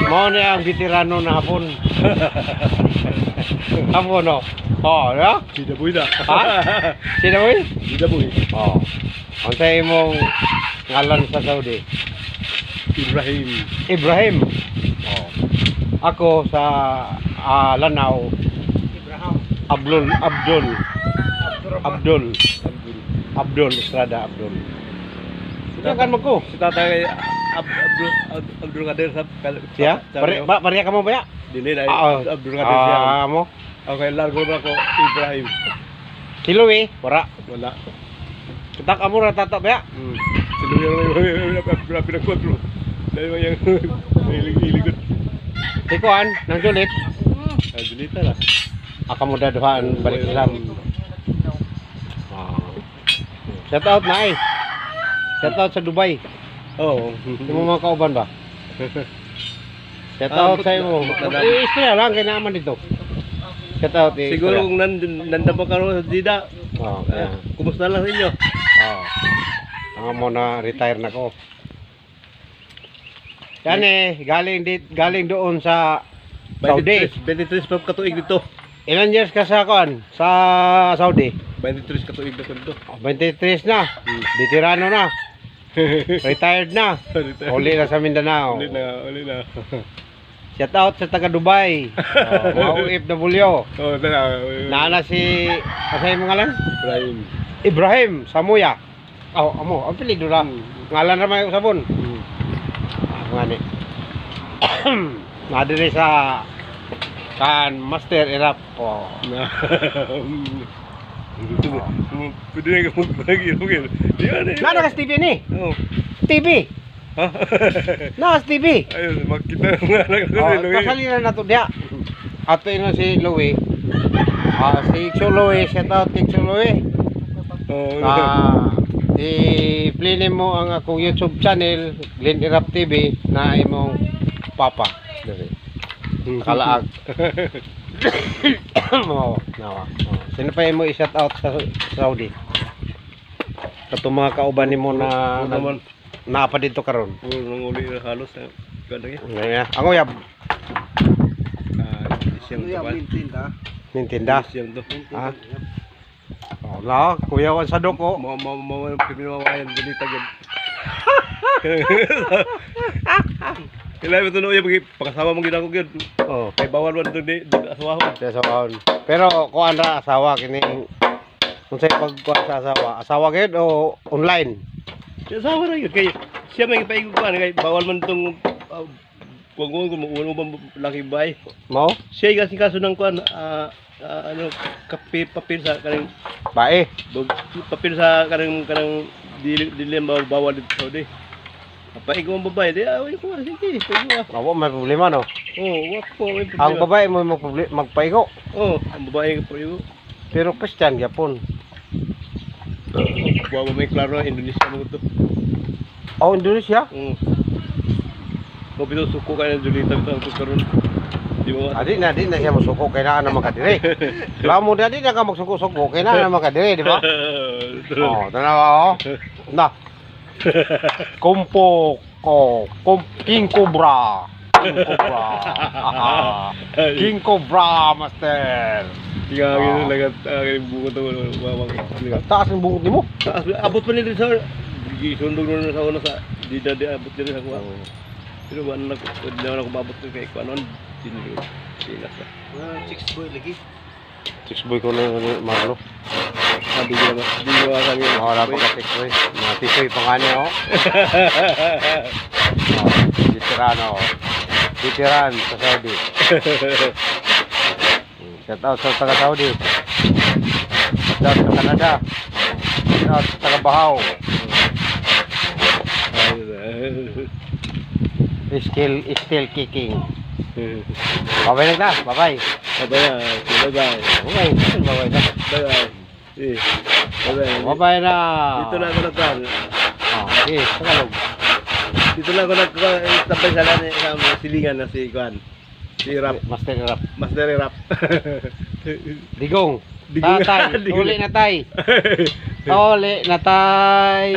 Mao ni ang veterano na hapon. Hapon no. Oh, ya? Sida boy da. Ha? Sino boy? Sida boy. Oh. Unsay imong ngalan sa Saudi? Ibrahim. Ibrahim. Oh. Ako sa Lanao. Ibrahim. Abdul Estrada Abdul. Kita kan mo Si tatay Abdul Kadir sa siya? Pare ka mo ba ya? Dili na Abdul Kadir siya. Mo? Okay, largo na ko Ibrahim. Si Louie, wala. Wala. Kita ka mo ra tato ba ya? Sino yung pinagkwatro? Dahil mo yung hilig-hilig. Ikuan, nang sulit. Dilita na. Aka mo daduhan balik Islam. Shout out na eh. Shout out sa Dubai. Oo. Yung mga kauban ba? Shout out sa iyo. Istorya lang kay naman dito. Shout out eh. Siguro kung nandang pa karoon sa Dida. Oh, Kumusta lang sa inyo? oh. Ang mo na retire na ko. Yan eh, galing doon sa Saudi. 23 pa katuig dito. Ilan years ka sa kuan? Sa Saudi? 23 katuig na ko dito. 23 na. Veterano na. Retired na. Uli na sa Mindanao. Uli na. Shout out sa taga Dubai. Mga OFW. Oh, tara. Naana si asay mo ngalan? Ibrahim. Ibrahim Samuya. Amo, ang pilido ra. Ngalan ra may usabon. Ngani. Nadiri sa kan Master Irap. Oh. Pwede na ka magbagi. Nana ka sa TV ni? Oo. TV. Naka sa TV. Ayun, makita nga lang ako. Kasalinan na to diya. Ato ino si Louie. Si Ikso Louie, shout out Ikso Louie. I-play mo ang akong YouTube channel, Glenn Irap TV, na imong papa. Kalaag. Nawa. Sino pa mo i-shout out sa Saudi? Kato mga kauban nimo na naapa dito karon. Puro uli na halos. Ganda yan. Ngayon, ang uyab. Siyang taban. Nintinda. Siyang to. Ha? Na, kuya wan sa doko. Pinawayan ganita gan. Kailan mo tuno yung pagkasama mong ginako gyud. Oh, Kay bawal man to di asawahon. sa sawahon. Pero kuan ra asawa kini unsay pagkuan sa asawa? Asawa gyud o online? Asawa ra gyud kay siya may paigog kuan kay bawal man tong kung uno ba laki bay. Mo? Siya kasi kaso ng kuan ano papel sa kanang Bae. papel sa kanang dili bawal dito sa Saudi. Paig mo babae di ay ko sige paig mo. Awo may problema no. Wak po may problema. Ang babae mo magpaigo. Ang babae ko paig. Pero Christian gyapon. Bawa may klaro Indonesia mo to. Oh, Indonesia? Mo bitaw suko kay Julita bitaw ko karon. Di mo. Adi na siya musuko kay naa na makadire. Lamo dadi na ka magsuko-suko kay naa na makadire, di ba? Oh, tanawa oh. Na. King Cobra. King Cobra Master. Tiga gitu lagat bunga to bawang. Taas ang bungot nimo. Abot pa nila sa gisundog na sa una sa di abot nila sa kuha. Pero ba na ako mabot kay ko anon dinilo. Sinas na. Six boy ko na Marlo. Sabi niya mas di ko kami. Wala pa ka six boy. Matisoy pangani oh. Veterano. Veteran sa Saudi. Shout out sa taga Saudi. Shout out sa Canada. Shout out sa taga Bahaw. Still kicking. Bye-bye na. Bye-bye. Bye-bye. Bye-bye. Okay, bye-bye na. Bye-bye. Bye-bye. Bye-bye na. Dito na ako nagkaan. Okay, Tagalog. Dito na ako nagtabay sa lani sa silingan na si Kuan. Si Rap. Master Rap. Master Rap. Digong. Digong. Tatay. Digong. Uli na tay. Uli na tay.